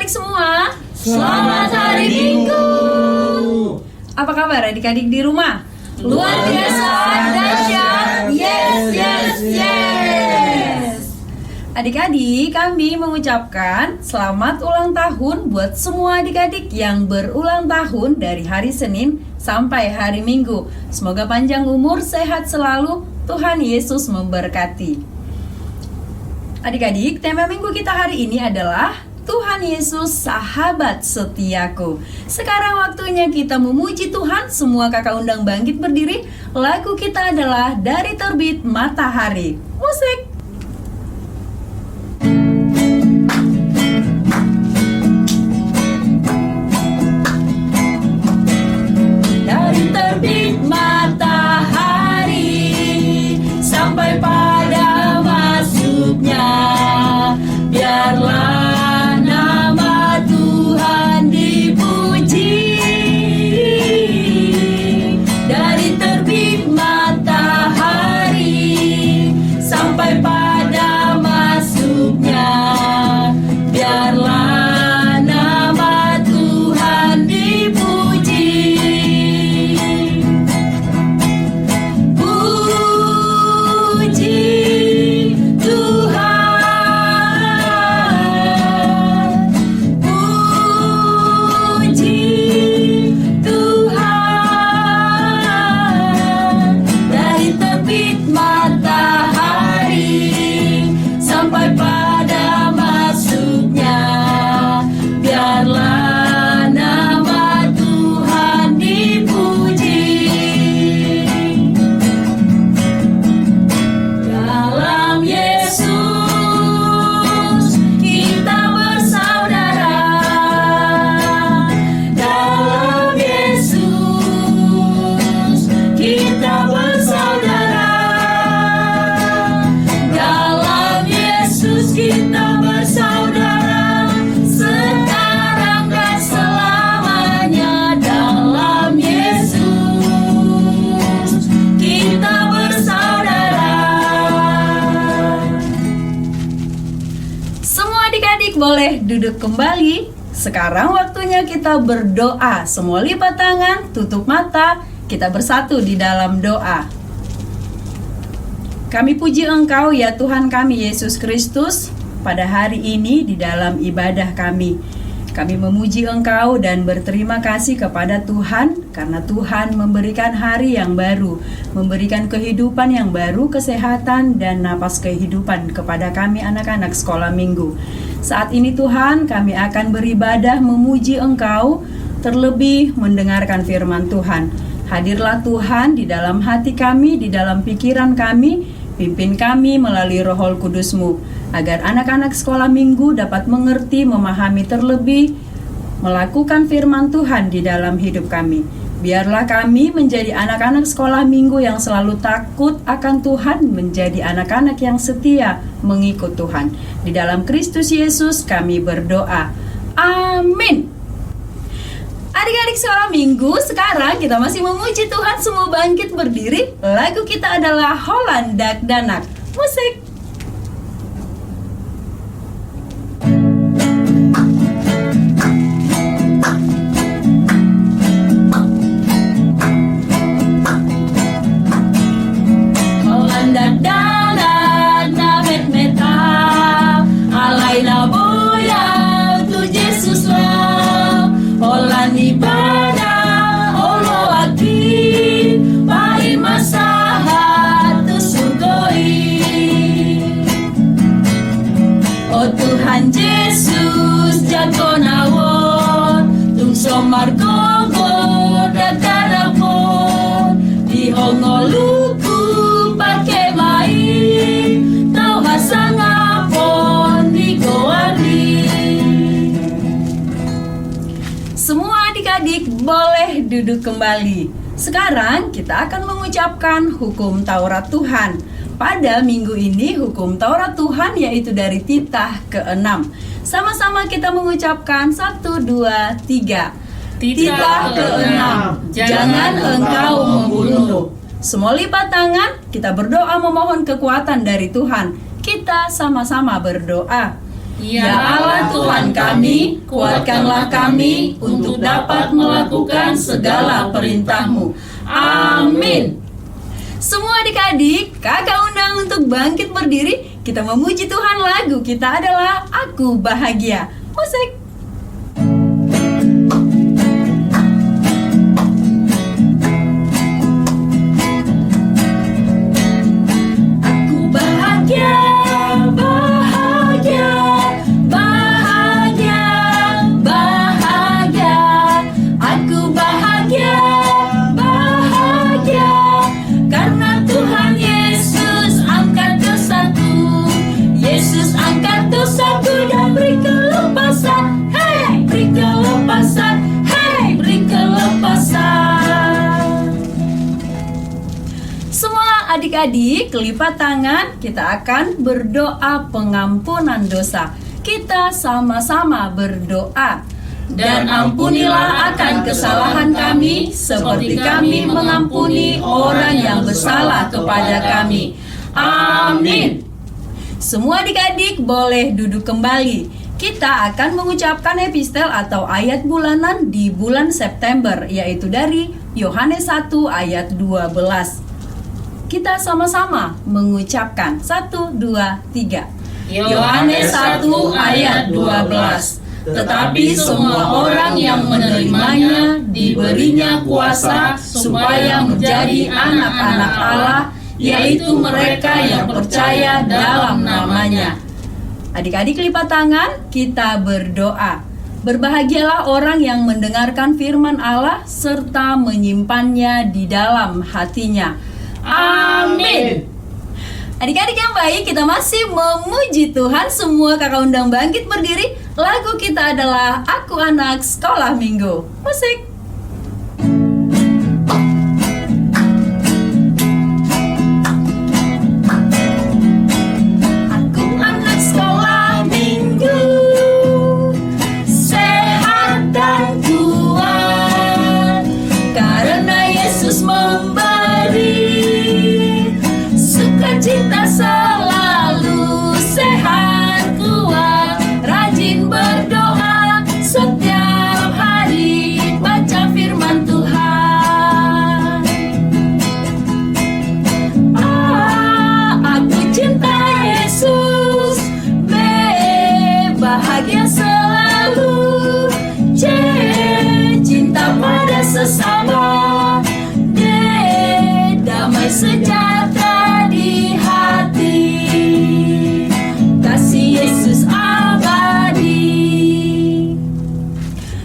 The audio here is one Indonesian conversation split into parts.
adik-adik semua. Selamat hari Minggu. Apa kabar adik-adik di rumah? Luar biasa, dahsyat. Yes. Adik-adik, kami mengucapkan selamat ulang tahun buat semua adik-adik yang berulang tahun dari hari Senin sampai hari Minggu. Semoga panjang umur, sehat selalu, Tuhan Yesus memberkati. Adik-adik, tema minggu kita hari ini adalah Tuhan Yesus sahabat setiaku. Sekarang waktunya kita memuji Tuhan. Semua kakak undang bangkit berdiri. Lagu kita adalah Dari Terbit Matahari. Musik. Dari terbit matahari sampai pada masuknya, biarlah boleh duduk kembali. Sekarang waktunya kita berdoa. Semua lipat tangan, tutup mata. Kita bersatu di dalam doa. Kami puji Engkau ya Tuhan kami Yesus Kristus pada hari ini di dalam ibadah kami. Kami memuji Engkau dan berterima kasih kepada Tuhan karena Tuhan memberikan hari yang baru, memberikan kehidupan yang baru, kesehatan dan napas kehidupan kepada kami anak-anak sekolah minggu. Saat ini Tuhan, kami akan beribadah memuji Engkau, terlebih mendengarkan firman Tuhan. Hadirlah Tuhan di dalam hati kami, di dalam pikiran kami, pimpin kami melalui Roh Kudus-Mu, agar anak-anak sekolah minggu dapat mengerti, memahami terlebih, melakukan firman Tuhan di dalam hidup kami. Biarlah kami menjadi anak-anak sekolah minggu yang selalu takut akan Tuhan, menjadi anak-anak yang setia mengikut Tuhan. Di dalam Kristus Yesus kami berdoa. Amin. Adik-adik sekolah minggu, sekarang kita masih memuji Tuhan. Semua bangkit berdiri. Lagu kita adalah Hollandak Danak. Musik. Boleh duduk kembali. Sekarang kita akan mengucapkan hukum Taurat Tuhan. Pada minggu ini hukum Taurat Tuhan yaitu dari titah ke-6. Sama-sama kita mengucapkan 1, 2, 3. Titah ke-6. Jangan engkau membunuh. Semua lipat tangan, kita berdoa memohon kekuatan dari Tuhan. Kita sama-sama berdoa. Ya Allah Tuhan kami, kuatkanlah kami untuk dapat melakukan segala perintah-Mu. Amin. Semua adik-adik, kakak undang untuk bangkit berdiri. Kita memuji Tuhan, lagu kita adalah Aku Bahagia. Musik. Adik-adik, lipat tangan, kita akan berdoa pengampunan dosa. Kita sama-sama berdoa. Dan ampunilah akan kesalahan kami, seperti kami mengampuni orang yang bersalah kepada kami. Amin. Semua adik-adik boleh duduk kembali. Kita akan mengucapkan epistel atau ayat bulanan di bulan September, yaitu dari Yohanes 1 ayat 12. Kita sama-sama mengucapkan 1, 2, 3. Yohanes 1 ayat 12. Tetapi semua orang yang menerimanya diberinya kuasa supaya menjadi anak-anak Allah, yaitu mereka yang percaya dalam namanya. Adik-adik lipat tangan, kita berdoa. Berbahagialah orang yang mendengarkan firman Allah serta menyimpannya di dalam hatinya. Amin. Adik-adik yang baik, kita masih memuji Tuhan. Semua kakak undang bangkit berdiri. Lagu kita adalah Aku Anak Sekolah Minggu. Musik. Aku anak sekolah minggu, sehat dan kuat, karena Yesus memberi sukacita selalu, sehat, kuat, rajin berdoa, setiap hari baca firman Tuhan. Aku cinta Yesus, bahagia selalu, cinta pada sesama, damai sejahtera di hati, kasih Yesus abadi.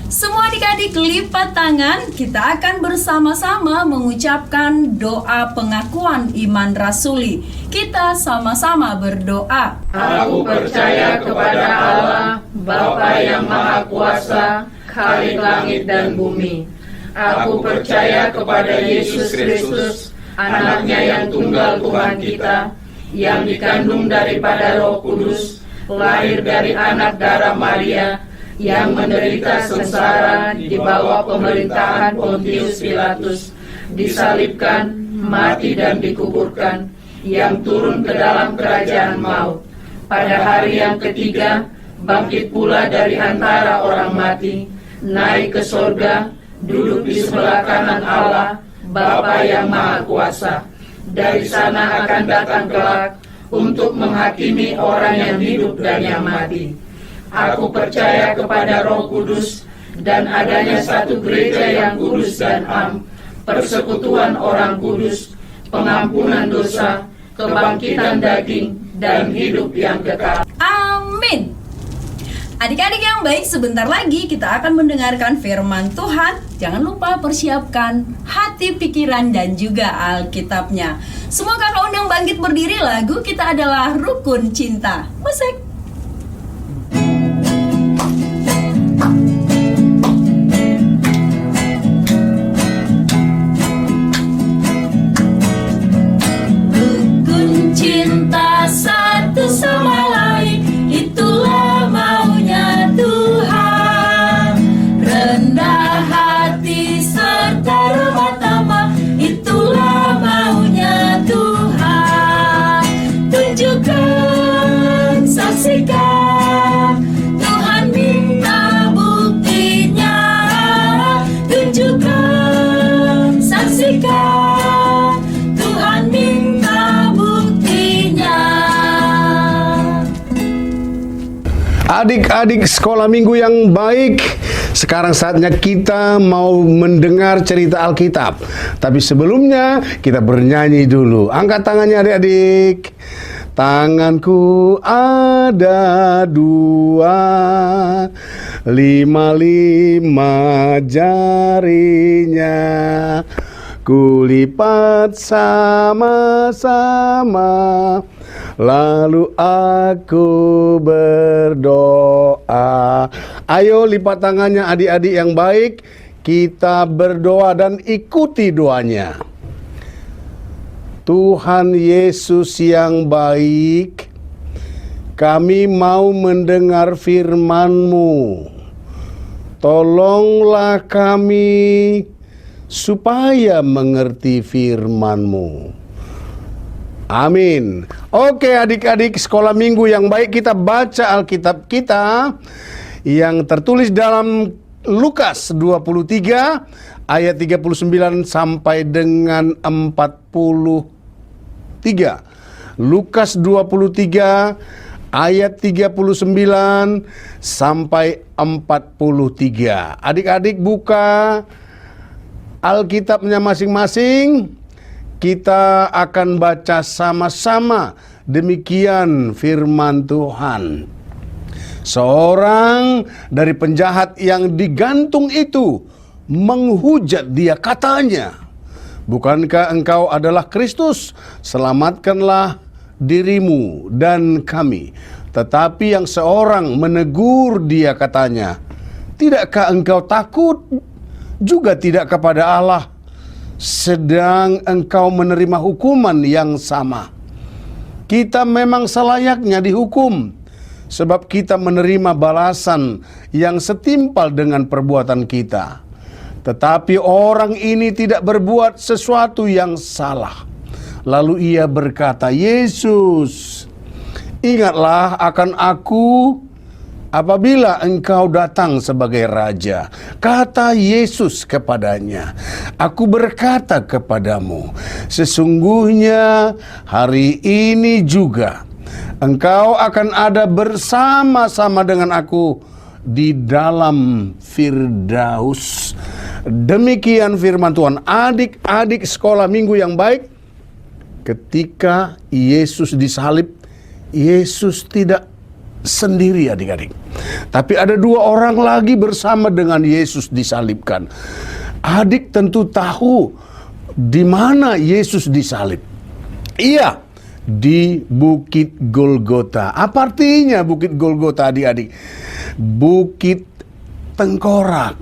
Semua adik-adik lipat tangan, kita akan bersama-sama mengucapkan doa pengakuan iman rasuli. Kita sama-sama berdoa. Aku percaya kepada Allah, Bapa yang Maha Kuasa, Khalik langit dan bumi. Aku percaya kepada Yesus Kristus, Anaknya yang tunggal Tuhan kita, yang dikandung daripada Roh Kudus, lahir dari anak darah Maria, yang menderita sengsara di bawah pemerintahan Pontius Pilatus, disalibkan, mati dan dikuburkan, yang turun ke dalam kerajaan maut. Pada hari yang ketiga, bangkit pula dari antara orang mati, naik ke sorga, duduk di sebelah kanan Allah, Bapa yang Maha Kuasa. Dari sana akan datang kelak untuk menghakimi orang yang hidup dan yang mati. Aku percaya kepada Roh Kudus dan adanya satu gereja yang kudus dan am, persekutuan orang kudus, pengampunan dosa, kebangkitan daging, dan hidup yang kekal. Amin. Adik-adik yang baik, sebentar lagi kita akan mendengarkan firman Tuhan. Jangan lupa persiapkan hati, pikiran, dan juga Alkitabnya. Semua kakak undang bangkit berdiri, lagu kita adalah Rukun Cinta. Musik. Rukun cinta satu sama lain, itulah maunya Tuhan. Rendah hati serta remah tamah, itulah maunya Tuhan. Tunjukkan Adik-adik sekolah minggu yang baik, sekarang saatnya kita mau mendengar cerita Alkitab. Tapi sebelumnya kita bernyanyi dulu. Angkat tangannya adik-adik. Tanganku ada dua, 5 jarinya, kulipat sama-sama, lalu aku berdoa. Ayo lipat tangannya adik-adik yang baik, kita berdoa dan ikuti doanya. Tuhan Yesus yang baik, kami mau mendengar firman-Mu. Tolonglah kami supaya mengerti firman-Mu. Amin. Oke adik-adik sekolah minggu yang baik, kita baca Alkitab kita yang tertulis dalam Lukas 23 ayat 39 sampai dengan 43. Lukas 23 ayat 39 sampai 43. Adik-adik buka Alkitabnya masing-masing. Kita akan baca sama-sama. Demikian firman Tuhan. Seorang dari penjahat yang digantung itu menghujat dia, katanya, "Bukankah engkau adalah Kristus? Selamatkanlah dirimu dan kami." Tetapi yang seorang menegur dia, katanya, "Tidakkah engkau takut juga tidak kepada Allah, sedang engkau menerima hukuman yang sama? Kita memang selayaknya dihukum, sebab kita menerima balasan yang setimpal dengan perbuatan kita. Tetapi orang ini tidak berbuat sesuatu yang salah." Lalu ia berkata, "Yesus, ingatlah akan aku apabila engkau datang sebagai raja." Kata Yesus kepadanya, "Aku berkata kepadamu, sesungguhnya hari ini juga engkau akan ada bersama-sama dengan aku di dalam Firdaus." Demikian firman Tuhan. Adik-adik sekolah minggu yang baik, ketika Yesus disalib, Yesus tidak sendiri adik-adik. Tapi ada 2 orang lagi bersama dengan Yesus disalibkan. Adik tentu tahu di mana Yesus disalib. Iya, di Bukit Golgota. Apa artinya Bukit Golgota adik-adik? Bukit Tengkorak.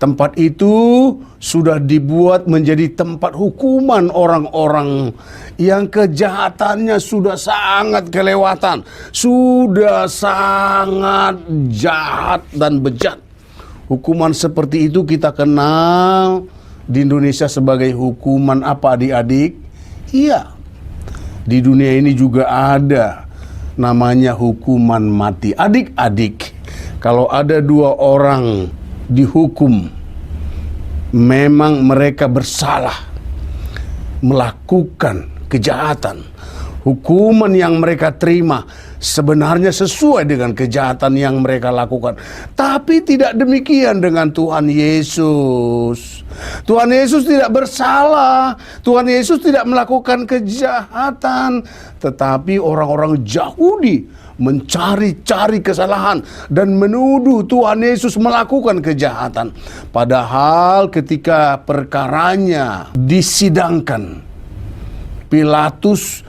Tempat itu sudah dibuat menjadi tempat hukuman orang-orang yang kejahatannya sudah sangat kelewatan, sudah sangat jahat dan bejat. Hukuman seperti itu kita kenal di Indonesia sebagai hukuman apa adik-adik? Iya, di dunia ini juga ada namanya hukuman mati. Adik-adik, kalau ada 2 orang dihukum, memang mereka bersalah melakukan kejahatan. Hukuman yang mereka terima sebenarnya sesuai dengan kejahatan yang mereka lakukan. Tapi tidak demikian dengan Tuhan Yesus. Tuhan Yesus tidak bersalah. Tuhan Yesus tidak melakukan kejahatan. Tetapi orang-orang Yahudi mencari-cari kesalahan dan menuduh Tuhan Yesus melakukan kejahatan. Padahal ketika perkaranya disidangkan, Pilatus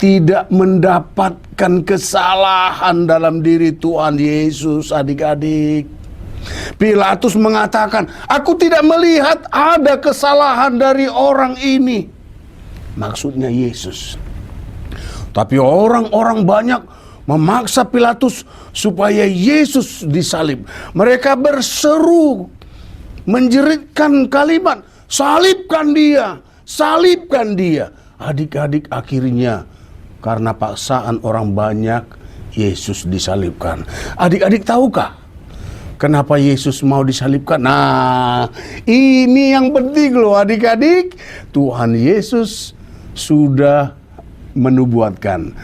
tidak mendapatkan kesalahan dalam diri Tuhan Yesus adik-adik. Pilatus mengatakan, "Aku tidak melihat ada kesalahan dari orang ini." Maksudnya Yesus. Tapi orang-orang banyak memaksa Pilatus supaya Yesus disalib. Mereka berseru, menjeritkan kalimat, "Salibkan dia, salibkan dia." Adik-adik, akhirnya karena paksaan orang banyak, Yesus disalibkan. Adik-adik tahukah kenapa Yesus mau disalibkan? Nah, ini yang penting loh adik-adik. Tuhan Yesus sudah menubuatkan.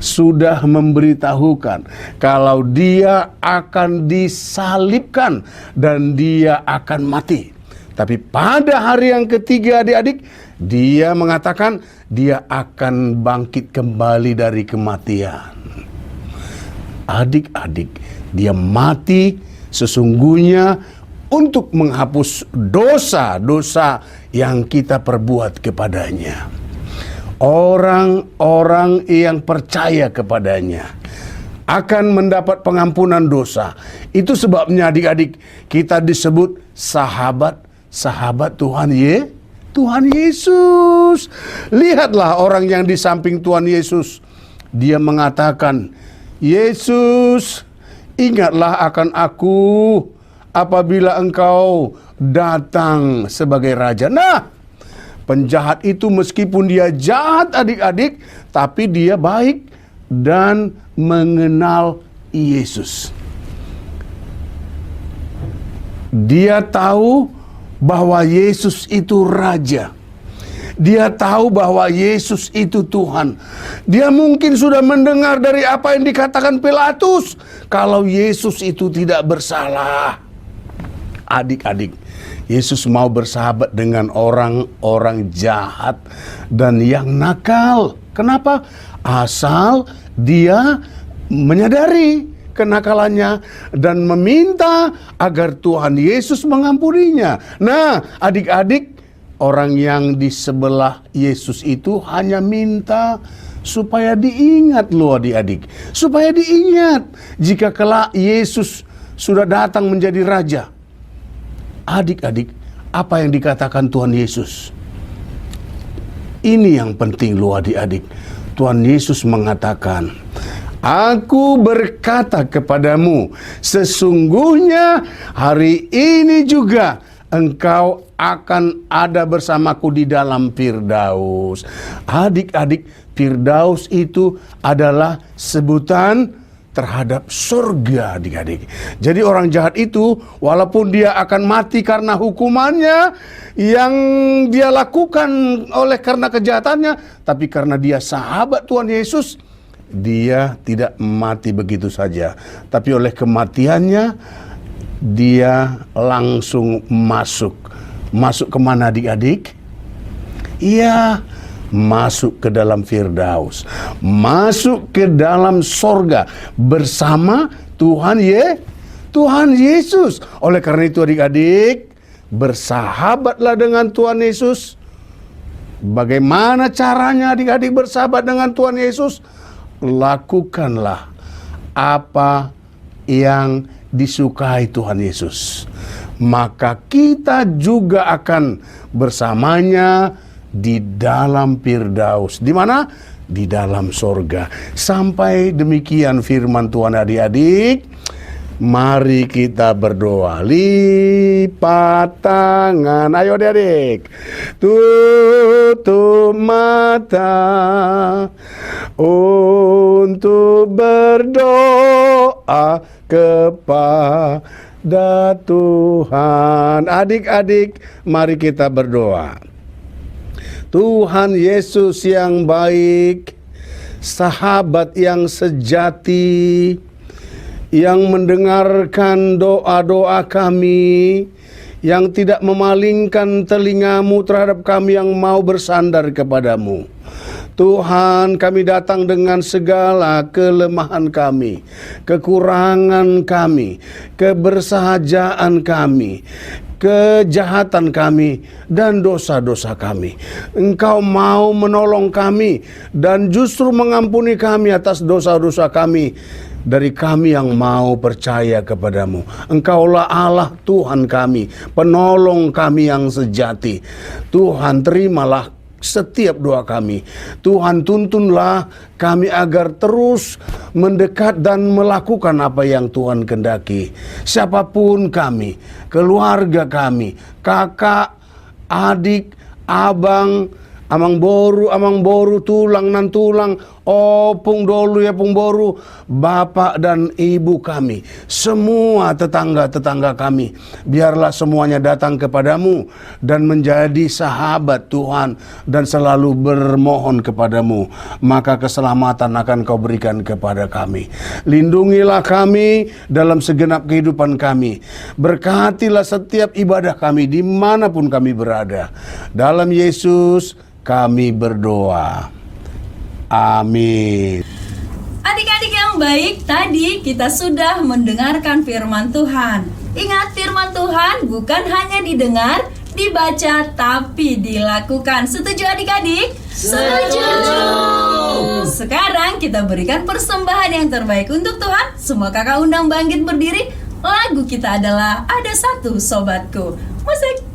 sudah memberitahukan kalau dia akan disalibkan dan dia akan mati. Tapi pada hari yang ketiga, adik-adik, dia mengatakan dia akan bangkit kembali dari kematian. Adik-adik, dia mati sesungguhnya untuk menghapus dosa-dosa yang kita perbuat kepadanya. Orang-orang yang percaya kepadanya akan mendapat pengampunan dosa. Itu sebabnya adik-adik, kita disebut sahabat Tuhan Yesus. Lihatlah orang yang di samping Tuhan Yesus. Dia mengatakan, Yesus, ingatlah akan aku apabila engkau datang sebagai raja. Nah, penjahat itu meskipun dia jahat adik-adik, tapi dia baik dan mengenal Yesus. Dia tahu bahwa Yesus itu raja. Dia tahu bahwa Yesus itu Tuhan. Dia mungkin sudah mendengar dari apa yang dikatakan Pilatus, kalau Yesus itu tidak bersalah. Adik-adik, Yesus mau bersahabat dengan orang-orang jahat dan yang nakal. Kenapa? Asal dia menyadari kenakalannya dan meminta agar Tuhan Yesus mengampuninya. Nah, adik-adik, orang yang di sebelah Yesus itu hanya minta supaya diingat loh adik-adik. Supaya diingat jika kelak Yesus sudah datang menjadi raja. Adik-adik, apa yang dikatakan Tuhan Yesus? Ini yang penting loh adik-adik. Tuhan Yesus mengatakan, Aku berkata kepadamu, sesungguhnya hari ini juga engkau akan ada bersamaku di dalam Firdaus. Adik-adik, Firdaus itu adalah sebutan terhadap surga, adik-adik. Jadi orang jahat itu, walaupun dia akan mati karena hukumannya yang dia lakukan oleh karena kejahatannya, tapi karena dia sahabat Tuhan Yesus, dia tidak mati begitu saja. Tapi oleh kematiannya, dia langsung masuk. Masuk kemana adik-adik? Iya, masuk ke dalam Firdaus. Masuk ke dalam sorga bersama Tuhan Yesus. Oleh karena itu adik-adik, bersahabatlah dengan Tuhan Yesus. Bagaimana caranya adik-adik bersahabat dengan Tuhan Yesus? Lakukanlah apa yang disukai Tuhan Yesus, maka kita juga akan bersamanya di dalam Firdaus. Di mana? Di dalam sorga. Sampai demikian firman Tuhan adik-adik. Mari kita berdoa. Lipat tangan. Ayo adik-adik. Tutup mata untuk berdoa kepada Tuhan. Adik-adik, mari kita berdoa. Tuhan Yesus yang baik, sahabat yang sejati, yang mendengarkan doa-doa kami, yang tidak memalingkan telingamu terhadap kami yang mau bersandar kepadamu. Tuhan, kami datang dengan segala kelemahan kami, kekurangan kami, kebersahajaan kami, kejahatan kami, dan dosa-dosa kami. Engkau mau menolong kami dan justru mengampuni kami atas dosa-dosa kami, dari kami yang mau percaya kepadamu. Engkaulah Allah Tuhan kami, penolong kami yang sejati. Tuhan, terimalah setiap doa kami. Tuhan, tuntunlah kami agar terus mendekat dan melakukan apa yang Tuhan kehendaki. Siapapun kami, keluarga kami, kakak, adik, abang, amang boru, tulang nan tulang, Oh Pung Dolu ya Pung Boru, bapak dan ibu kami, semua tetangga-tetangga kami, biarlah semuanya datang kepadamu dan menjadi sahabat Tuhan dan selalu bermohon kepadamu, maka keselamatan akan kau berikan kepada kami. Lindungilah kami dalam segenap kehidupan kami. Berkatilah setiap ibadah kami dimanapun kami berada. Dalam Yesus kami berdoa. Amin. Adik-adik yang baik, tadi kita sudah mendengarkan firman Tuhan. Ingat, firman Tuhan bukan hanya didengar, dibaca, tapi dilakukan. Setuju adik-adik? Setuju. Sekarang kita berikan persembahan yang terbaik untuk Tuhan. Semua kakak undang bangkit berdiri. Lagu kita adalah Ada Satu Sobatku. Musik.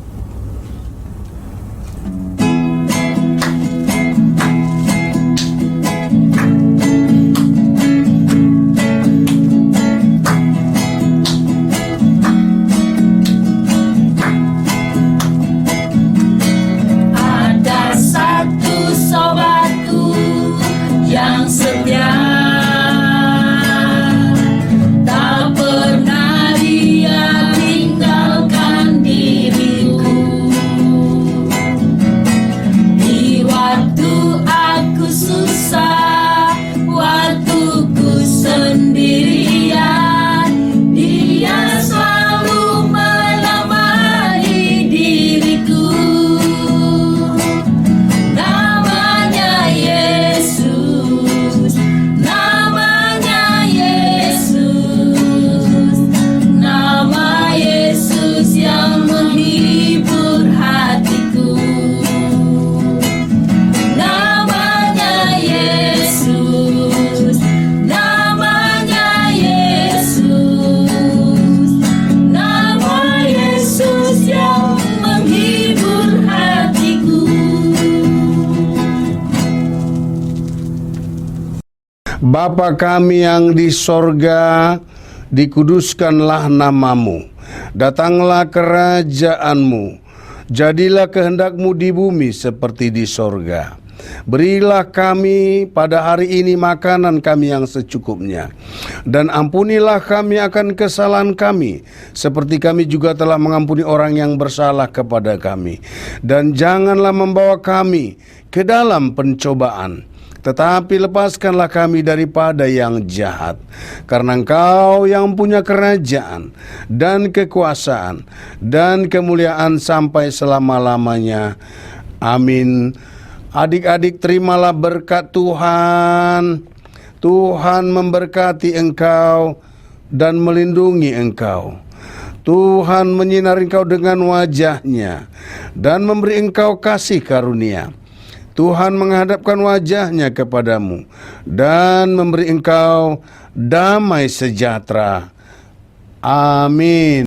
Bapa kami yang di sorga, dikuduskanlah namamu. Datanglah kerajaanmu. Jadilah kehendakmu di bumi seperti di sorga. Berilah kami pada hari ini makanan kami yang secukupnya. Dan ampunilah kami akan kesalahan kami, seperti kami juga telah mengampuni orang yang bersalah kepada kami. Dan janganlah membawa kami ke dalam pencobaan, tetapi lepaskanlah kami daripada yang jahat. Karena Engkau yang punya kerajaan dan kekuasaan dan kemuliaan sampai selama-lamanya. Amin. Adik-adik, terimalah berkat Tuhan. Tuhan memberkati engkau dan melindungi engkau. Tuhan menyinari engkau dengan wajah-Nya dan memberi engkau kasih karunia. Tuhan menghadapkan wajah-Nya kepadamu dan memberi engkau damai sejahtera. Amin.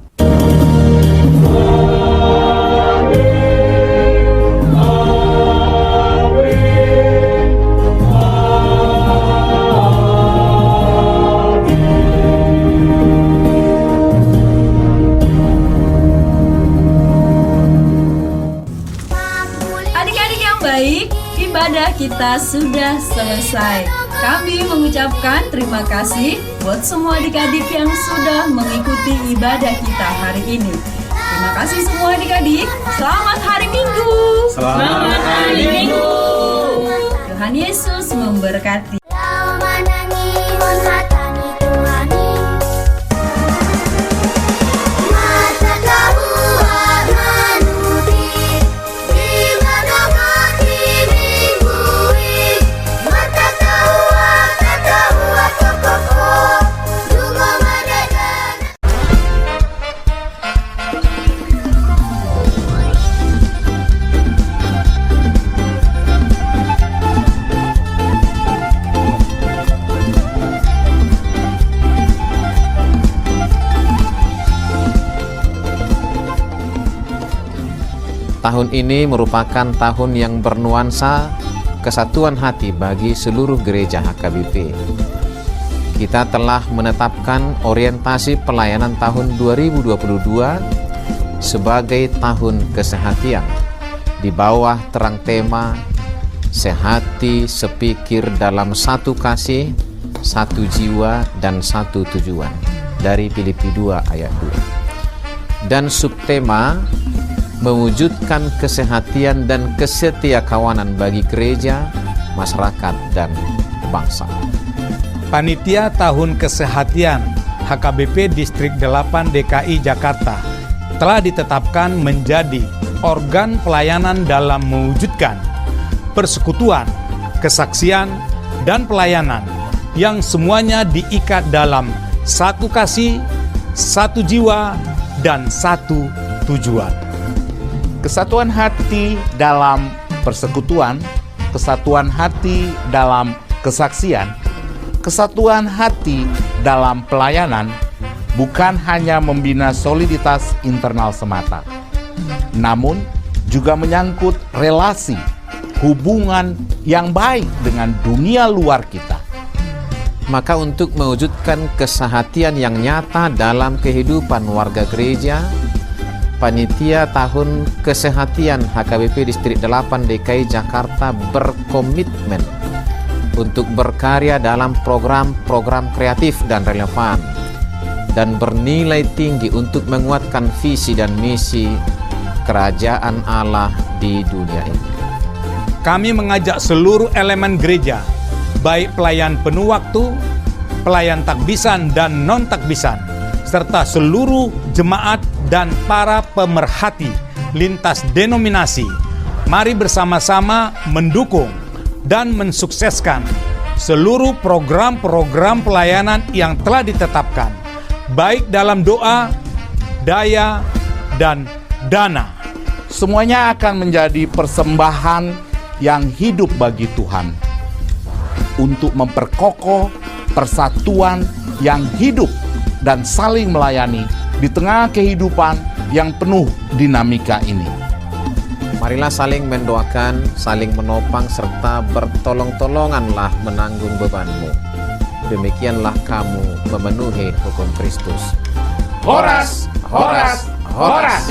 Adik-adik yang baik, ibadah kita sudah selesai. Kami mengucapkan terima kasih buat semua adik-adik yang sudah mengikuti ibadah kita hari ini. Terima kasih semua adik-adik. Selamat hari Minggu. Selamat hari Minggu. Tuhan Yesus memberkati. Tahun ini merupakan tahun yang bernuansa kesatuan hati bagi seluruh gereja HKBP. Kita telah menetapkan orientasi pelayanan tahun 2022 sebagai tahun kesehatian di bawah terang tema sehati, sepikir dalam satu kasih, satu jiwa, dan satu tujuan. Dari Filipi 2 ayat 2. Dan subtema mewujudkan kesehatian dan kesetiakawanan bagi gereja, masyarakat, dan bangsa. Panitia Tahun Kesehatian HKBP Distrik 8 DKI Jakarta telah ditetapkan menjadi organ pelayanan dalam mewujudkan persekutuan, kesaksian, dan pelayanan yang semuanya diikat dalam satu kasih, satu jiwa, dan satu tujuan. Kesatuan hati dalam persekutuan, kesatuan hati dalam kesaksian, kesatuan hati dalam pelayanan bukan hanya membina soliditas internal semata, namun juga menyangkut relasi, hubungan yang baik dengan dunia luar kita. Maka untuk mewujudkan kesehatian yang nyata dalam kehidupan warga gereja, Panitia Tahun Kesehatian HKBP Distrik 8 DKI Jakarta berkomitmen untuk berkarya dalam program-program kreatif dan relevan dan bernilai tinggi untuk menguatkan visi dan misi kerajaan Allah di dunia ini. Kami mengajak seluruh elemen gereja, baik pelayan penuh waktu, pelayan takbisan dan non-takbisan, serta seluruh jemaat dan para pemerhati lintas denominasi. Mari bersama-sama mendukung dan mensukseskan seluruh program-program pelayanan yang telah ditetapkan, baik dalam doa, daya, dan dana. Semuanya akan menjadi persembahan yang hidup bagi Tuhan untuk memperkokoh persatuan yang hidup dan saling melayani di tengah kehidupan yang penuh dinamika ini. Marilah saling mendoakan, saling menopang, serta bertolong-tolonganlah menanggung bebanmu. Demikianlah kamu memenuhi hukum Kristus. Horas, horas, horas.